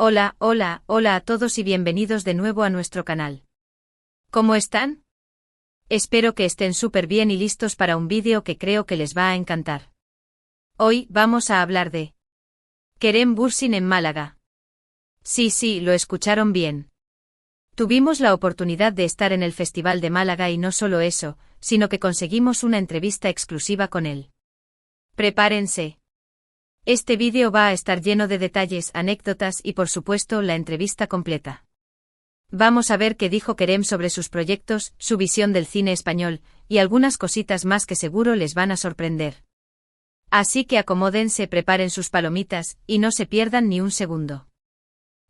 Hola, hola, hola a todos y bienvenidos de nuevo a nuestro canal. ¿Cómo están? Espero que estén súper bien y listos para un vídeo que creo que les va a encantar. Hoy vamos a hablar de Kerem Bürsin en Málaga. Sí, lo escucharon bien. Tuvimos la oportunidad de estar en el Festival de Málaga y no solo eso, sino que conseguimos una entrevista exclusiva con él. Prepárense. Este vídeo va a estar lleno de detalles, anécdotas y por supuesto la entrevista completa. Vamos a ver qué dijo Kerem sobre sus proyectos, su visión del cine español, y algunas cositas más que seguro les van a sorprender. Así que acomódense, preparen sus palomitas, y no se pierdan ni un segundo.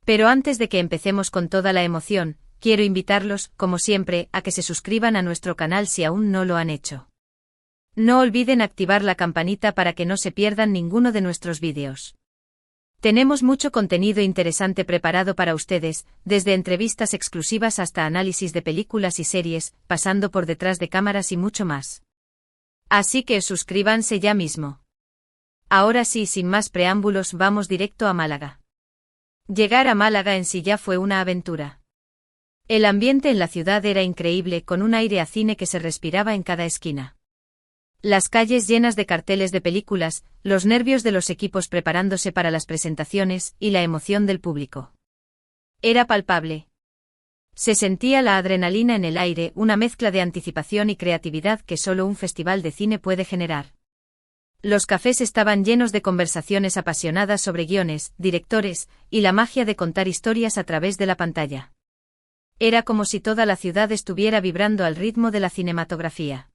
Pero antes de que empecemos con toda la emoción, quiero invitarlos, como siempre, a que se suscriban a nuestro canal si aún no lo han hecho. No olviden activar la campanita para que no se pierdan ninguno de nuestros vídeos. Tenemos mucho contenido interesante preparado para ustedes, desde entrevistas exclusivas hasta análisis de películas y series, pasando por detrás de cámaras y mucho más. Así que suscríbanse ya mismo. Ahora sí, sin más preámbulos, vamos directo a Málaga. Llegar a Málaga en sí ya fue una aventura. El ambiente en la ciudad era increíble, con un aire a cine que se respiraba en cada esquina. Las calles llenas de carteles de películas, los nervios de los equipos preparándose para las presentaciones y la emoción del público. Era palpable. Se sentía la adrenalina en el aire, una mezcla de anticipación y creatividad que solo un festival de cine puede generar. Los cafés estaban llenos de conversaciones apasionadas sobre guiones, directores, y la magia de contar historias a través de la pantalla. Era como si toda la ciudad estuviera vibrando al ritmo de la cinematografía.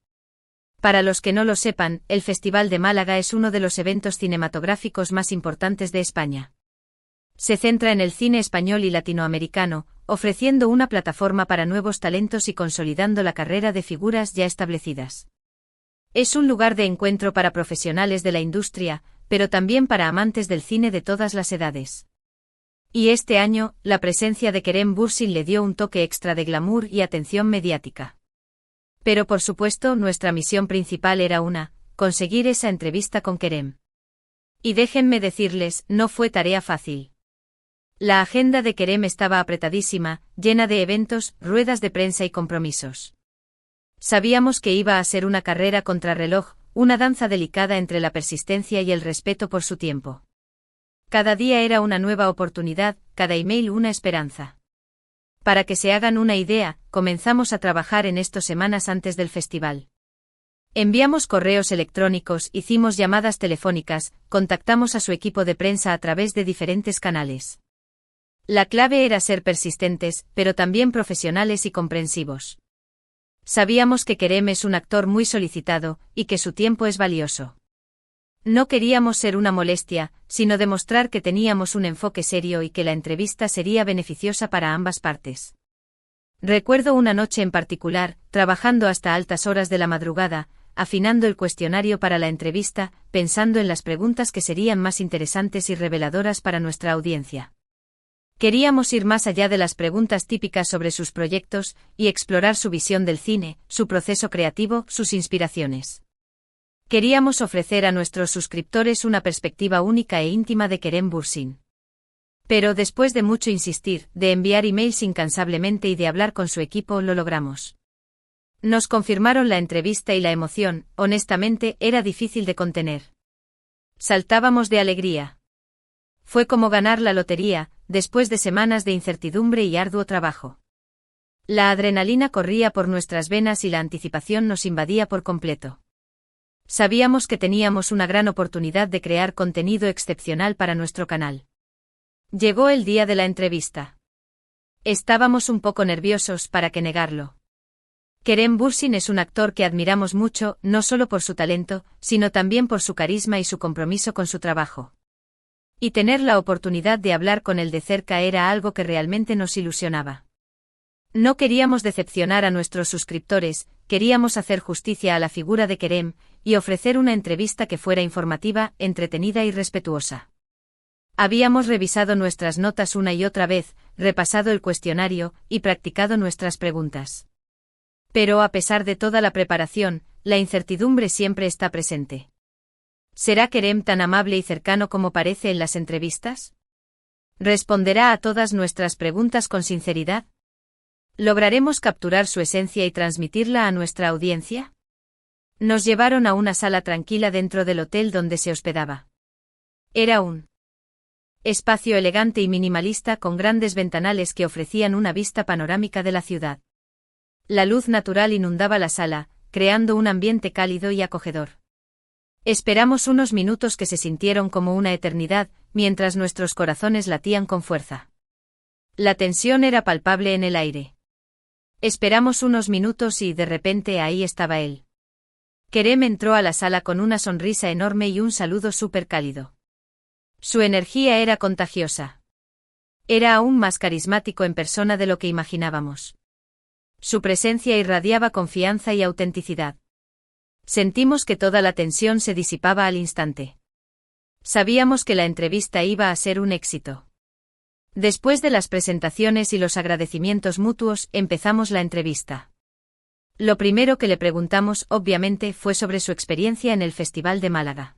Para los que no lo sepan, el Festival de Málaga es uno de los eventos cinematográficos más importantes de España. Se centra en el cine español y latinoamericano, ofreciendo una plataforma para nuevos talentos y consolidando la carrera de figuras ya establecidas. Es un lugar de encuentro para profesionales de la industria, pero también para amantes del cine de todas las edades. Y este año, la presencia de Kerem Bürsin le dio un toque extra de glamour y atención mediática. Pero por supuesto nuestra misión principal era conseguir esa entrevista con Kerem. Y déjenme decirles, no fue tarea fácil. La agenda de Kerem estaba apretadísima, llena de eventos, ruedas de prensa y compromisos. Sabíamos que iba a ser una carrera contrarreloj, una danza delicada entre la persistencia y el respeto por su tiempo. Cada día era una nueva oportunidad, cada email una esperanza. Para que se hagan una idea, comenzamos a trabajar en esto semanas antes del festival. Enviamos correos electrónicos, hicimos llamadas telefónicas, contactamos a su equipo de prensa a través de diferentes canales. La clave era ser persistentes, pero también profesionales y comprensivos. Sabíamos que Kerem es un actor muy solicitado, y que su tiempo es valioso. No queríamos ser una molestia, sino demostrar que teníamos un enfoque serio y que la entrevista sería beneficiosa para ambas partes. Recuerdo una noche en particular, trabajando hasta altas horas de la madrugada, afinando el cuestionario para la entrevista, pensando en las preguntas que serían más interesantes y reveladoras para nuestra audiencia. Queríamos ir más allá de las preguntas típicas sobre sus proyectos, y explorar su visión del cine, su proceso creativo, sus inspiraciones. Queríamos ofrecer a nuestros suscriptores una perspectiva única e íntima de Kerem Bürsin. Pero después de mucho insistir, de enviar emails incansablemente y de hablar con su equipo, lo logramos. Nos confirmaron la entrevista y la emoción, honestamente, era difícil de contener. Saltábamos de alegría. Fue como ganar la lotería, después de semanas de incertidumbre y arduo trabajo. La adrenalina corría por nuestras venas y la anticipación nos invadía por completo. Sabíamos que teníamos una gran oportunidad de crear contenido excepcional para nuestro canal. Llegó el día de la entrevista. Estábamos un poco nerviosos, para qué negarlo. Kerem Bürsin es un actor que admiramos mucho, no solo por su talento, sino también por su carisma y su compromiso con su trabajo. Y tener la oportunidad de hablar con él de cerca era algo que realmente nos ilusionaba. No queríamos decepcionar a nuestros suscriptores, queríamos hacer justicia a la figura de Kerem, y ofrecer una entrevista que fuera informativa, entretenida y respetuosa. Habíamos revisado nuestras notas una y otra vez, repasado el cuestionario, y practicado nuestras preguntas. Pero a pesar de toda la preparación, la incertidumbre siempre está presente. ¿Será Kerem tan amable y cercano como parece en las entrevistas? ¿Responderá a todas nuestras preguntas con sinceridad? ¿Lograremos capturar su esencia y transmitirla a nuestra audiencia? Nos llevaron a una sala tranquila dentro del hotel donde se hospedaba. Era un espacio elegante y minimalista con grandes ventanales que ofrecían una vista panorámica de la ciudad. La luz natural inundaba la sala, creando un ambiente cálido y acogedor. Esperamos unos minutos que se sintieron como una eternidad, mientras nuestros corazones latían con fuerza. La tensión era palpable en el aire. Esperamos unos minutos y de repente ahí estaba él. Kerem entró a la sala con una sonrisa enorme y un saludo súper cálido. Su energía era contagiosa. Era aún más carismático en persona de lo que imaginábamos. Su presencia irradiaba confianza y autenticidad. Sentimos que toda la tensión se disipaba al instante. Sabíamos que la entrevista iba a ser un éxito. Después de las presentaciones y los agradecimientos mutuos, empezamos la entrevista. Lo primero que le preguntamos, obviamente, fue sobre su experiencia en el Festival de Málaga.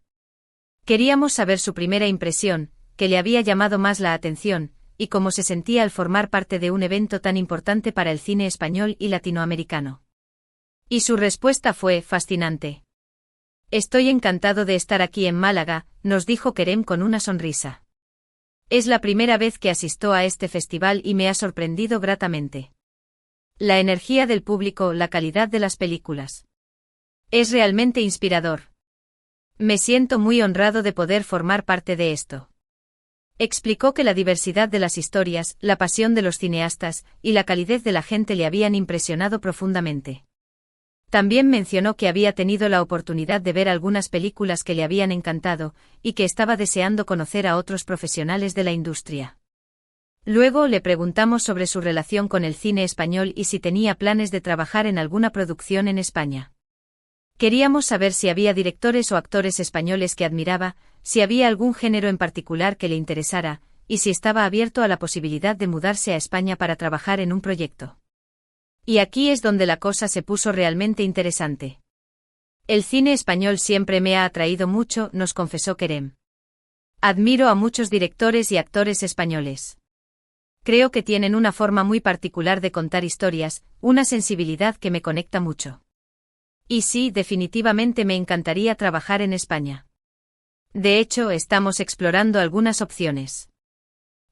Queríamos saber su primera impresión, qué le había llamado más la atención, y cómo se sentía al formar parte de un evento tan importante para el cine español y latinoamericano. Y su respuesta fue fascinante. Estoy encantado de estar aquí en Málaga, nos dijo Kerem con una sonrisa. Es la primera vez que asisto a este festival y me ha sorprendido gratamente. La energía del público, la calidad de las películas. Es realmente inspirador. Me siento muy honrado de poder formar parte de esto. Explicó que la diversidad de las historias, la pasión de los cineastas y la calidez de la gente le habían impresionado profundamente. También mencionó que había tenido la oportunidad de ver algunas películas que le habían encantado, y que estaba deseando conocer a otros profesionales de la industria. Luego le preguntamos sobre su relación con el cine español y si tenía planes de trabajar en alguna producción en España. Queríamos saber si había directores o actores españoles que admiraba, si había algún género en particular que le interesara, y si estaba abierto a la posibilidad de mudarse a España para trabajar en un proyecto. Y aquí es donde la cosa se puso realmente interesante. El cine español siempre me ha atraído mucho, nos confesó Kerem. Admiro a muchos directores y actores españoles. Creo que tienen una forma muy particular de contar historias, una sensibilidad que me conecta mucho. Y sí, definitivamente me encantaría trabajar en España. De hecho, estamos explorando algunas opciones.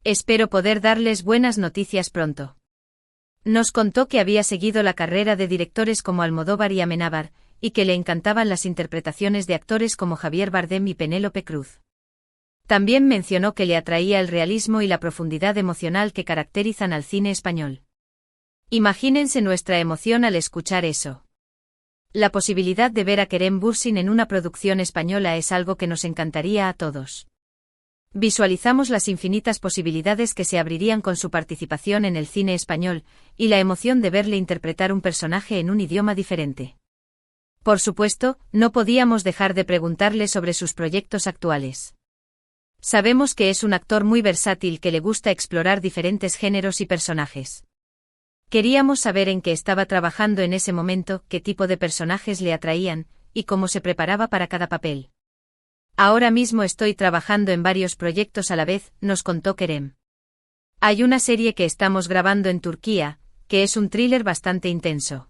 Espero poder darles buenas noticias pronto. Nos contó que había seguido la carrera de directores como Almodóvar y Amenábar, y que le encantaban las interpretaciones de actores como Javier Bardem y Penélope Cruz. También mencionó que le atraía el realismo y la profundidad emocional que caracterizan al cine español. Imagínense nuestra emoción al escuchar eso. La posibilidad de ver a Kerem Bürsin en una producción española es algo que nos encantaría a todos. Visualizamos las infinitas posibilidades que se abrirían con su participación en el cine español, y la emoción de verle interpretar un personaje en un idioma diferente. Por supuesto, no podíamos dejar de preguntarle sobre sus proyectos actuales. Sabemos que es un actor muy versátil que le gusta explorar diferentes géneros y personajes. Queríamos saber en qué estaba trabajando en ese momento, qué tipo de personajes le atraían, y cómo se preparaba para cada papel. Ahora mismo estoy trabajando en varios proyectos a la vez, nos contó Kerem. Hay una serie que estamos grabando en Turquía, que es un thriller bastante intenso.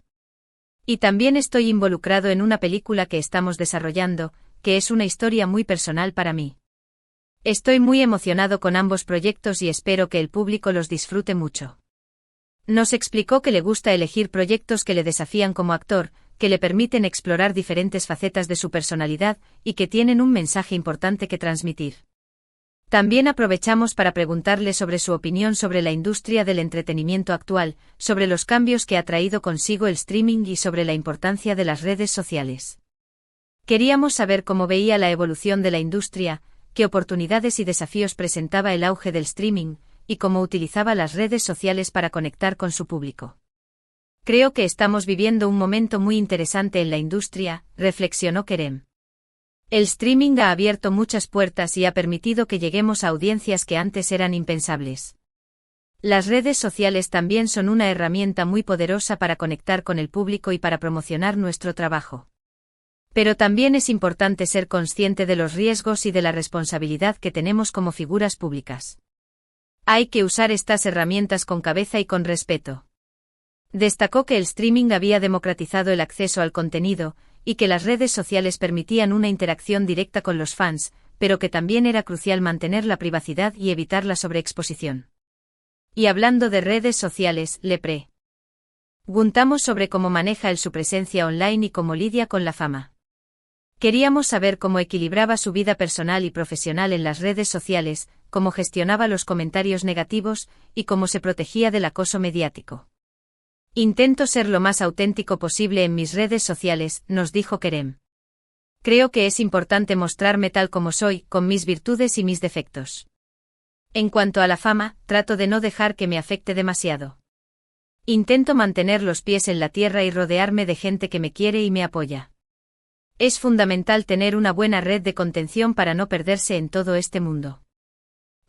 Y también estoy involucrado en una película que estamos desarrollando, que es una historia muy personal para mí. Estoy muy emocionado con ambos proyectos y espero que el público los disfrute mucho. Nos explicó que le gusta elegir proyectos que le desafían como actor, que le permiten explorar diferentes facetas de su personalidad y que tienen un mensaje importante que transmitir. También aprovechamos para preguntarle sobre su opinión sobre la industria del entretenimiento actual, sobre los cambios que ha traído consigo el streaming y sobre la importancia de las redes sociales. Queríamos saber cómo veía la evolución de la industria, qué oportunidades y desafíos presentaba el auge del streaming, y cómo utilizaba las redes sociales para conectar con su público. Creo que estamos viviendo un momento muy interesante en la industria, reflexionó Kerem. El streaming ha abierto muchas puertas y ha permitido que lleguemos a audiencias que antes eran impensables. Las redes sociales también son una herramienta muy poderosa para conectar con el público y para promocionar nuestro trabajo. Pero también es importante ser consciente de los riesgos y de la responsabilidad que tenemos como figuras públicas. Hay que usar estas herramientas con cabeza y con respeto. Destacó que el streaming había democratizado el acceso al contenido, y que las redes sociales permitían una interacción directa con los fans, pero que también era crucial mantener la privacidad y evitar la sobreexposición. Y hablando de redes sociales, le preguntamos sobre cómo maneja él su presencia online y cómo lidia con la fama. Queríamos saber cómo equilibraba su vida personal y profesional en las redes sociales, cómo gestionaba los comentarios negativos y cómo se protegía del acoso mediático. Intento ser lo más auténtico posible en mis redes sociales, nos dijo Kerem. Creo que es importante mostrarme tal como soy, con mis virtudes y mis defectos. En cuanto a la fama, trato de no dejar que me afecte demasiado. Intento mantener los pies en la tierra y rodearme de gente que me quiere y me apoya. Es fundamental tener una buena red de contención para no perderse en todo este mundo.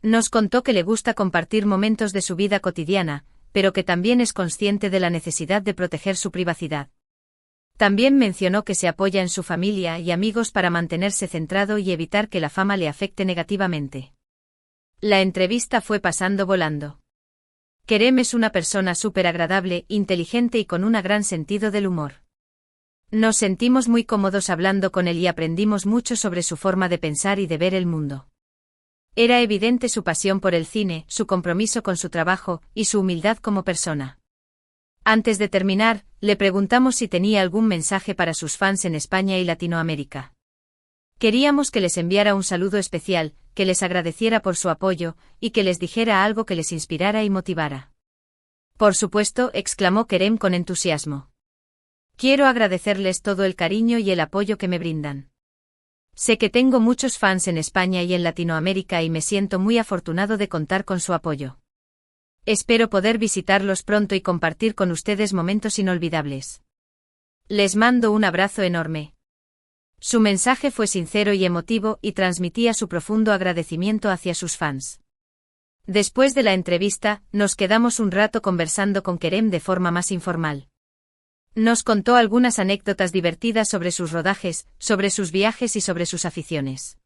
Nos contó que le gusta compartir momentos de su vida cotidiana, pero que también es consciente de la necesidad de proteger su privacidad. También mencionó que se apoya en su familia y amigos para mantenerse centrado y evitar que la fama le afecte negativamente. La entrevista fue pasando volando. Kerem es una persona súper agradable, inteligente y con un gran sentido del humor. Nos sentimos muy cómodos hablando con él y aprendimos mucho sobre su forma de pensar y de ver el mundo. Era evidente su pasión por el cine, su compromiso con su trabajo y su humildad como persona. Antes de terminar, le preguntamos si tenía algún mensaje para sus fans en España y Latinoamérica. Queríamos que les enviara un saludo especial, que les agradeciera por su apoyo y que les dijera algo que les inspirara y motivara. Por supuesto, exclamó Kerem con entusiasmo. Quiero agradecerles todo el cariño y el apoyo que me brindan. Sé que tengo muchos fans en España y en Latinoamérica y me siento muy afortunado de contar con su apoyo. Espero poder visitarlos pronto y compartir con ustedes momentos inolvidables. Les mando un abrazo enorme. Su mensaje fue sincero y emotivo y transmitía su profundo agradecimiento hacia sus fans. Después de la entrevista, nos quedamos un rato conversando con Kerem de forma más informal. Nos contó algunas anécdotas divertidas sobre sus rodajes, sobre sus viajes y sobre sus aficiones.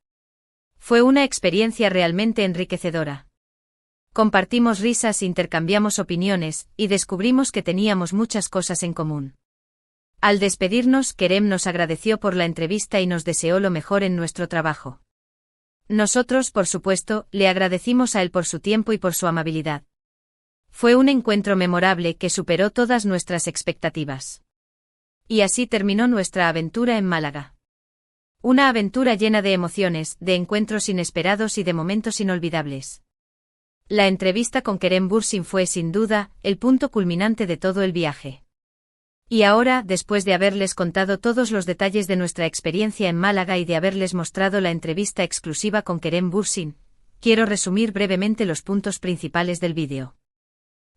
Fue una experiencia realmente enriquecedora. Compartimos risas, intercambiamos opiniones, y descubrimos que teníamos muchas cosas en común. Al despedirnos, Kerem nos agradeció por la entrevista y nos deseó lo mejor en nuestro trabajo. Nosotros, por supuesto, le agradecimos a él por su tiempo y por su amabilidad. Fue un encuentro memorable que superó todas nuestras expectativas. Y así terminó nuestra aventura en Málaga. Una aventura llena de emociones, de encuentros inesperados y de momentos inolvidables. La entrevista con Kerem Bürsin fue, sin duda, el punto culminante de todo el viaje. Y ahora, después de haberles contado todos los detalles de nuestra experiencia en Málaga y de haberles mostrado la entrevista exclusiva con Kerem Bürsin, quiero resumir brevemente los puntos principales del vídeo.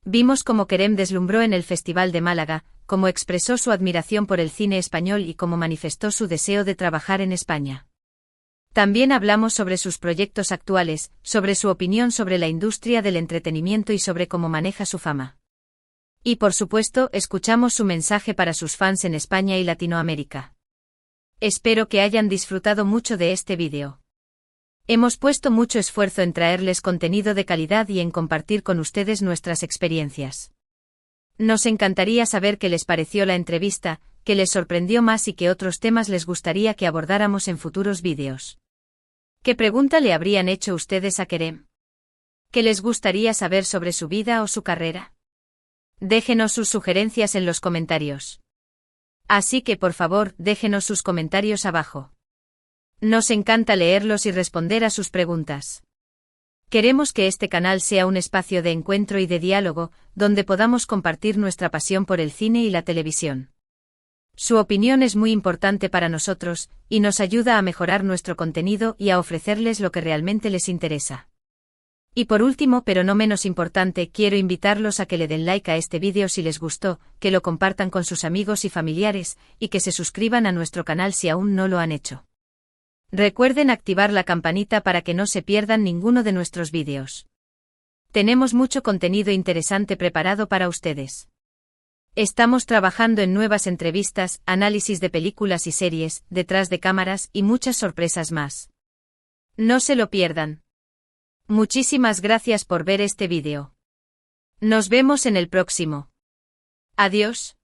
Vimos cómo Kerem deslumbró en el Festival de Málaga, cómo expresó su admiración por el cine español y cómo manifestó su deseo de trabajar en España. También hablamos sobre sus proyectos actuales, sobre su opinión sobre la industria del entretenimiento y sobre cómo maneja su fama. Y por supuesto, escuchamos su mensaje para sus fans en España y Latinoamérica. Espero que hayan disfrutado mucho de este vídeo. Hemos puesto mucho esfuerzo en traerles contenido de calidad y en compartir con ustedes nuestras experiencias. Nos encantaría saber qué les pareció la entrevista, qué les sorprendió más y qué otros temas les gustaría que abordáramos en futuros vídeos. ¿Qué pregunta le habrían hecho ustedes a Kerem? ¿Qué les gustaría saber sobre su vida o su carrera? Déjenos sus sugerencias en los comentarios. Así que por favor, déjenos sus comentarios abajo. Nos encanta leerlos y responder a sus preguntas. Queremos que este canal sea un espacio de encuentro y de diálogo, donde podamos compartir nuestra pasión por el cine y la televisión. Su opinión es muy importante para nosotros, y nos ayuda a mejorar nuestro contenido y a ofrecerles lo que realmente les interesa. Y por último, pero no menos importante, quiero invitarlos a que le den like a este vídeo si les gustó, que lo compartan con sus amigos y familiares, y que se suscriban a nuestro canal si aún no lo han hecho. Recuerden activar la campanita para que no se pierdan ninguno de nuestros vídeos. Tenemos mucho contenido interesante preparado para ustedes. Estamos trabajando en nuevas entrevistas, análisis de películas y series, detrás de cámaras y muchas sorpresas más. No se lo pierdan. Muchísimas gracias por ver este vídeo. Nos vemos en el próximo. Adiós.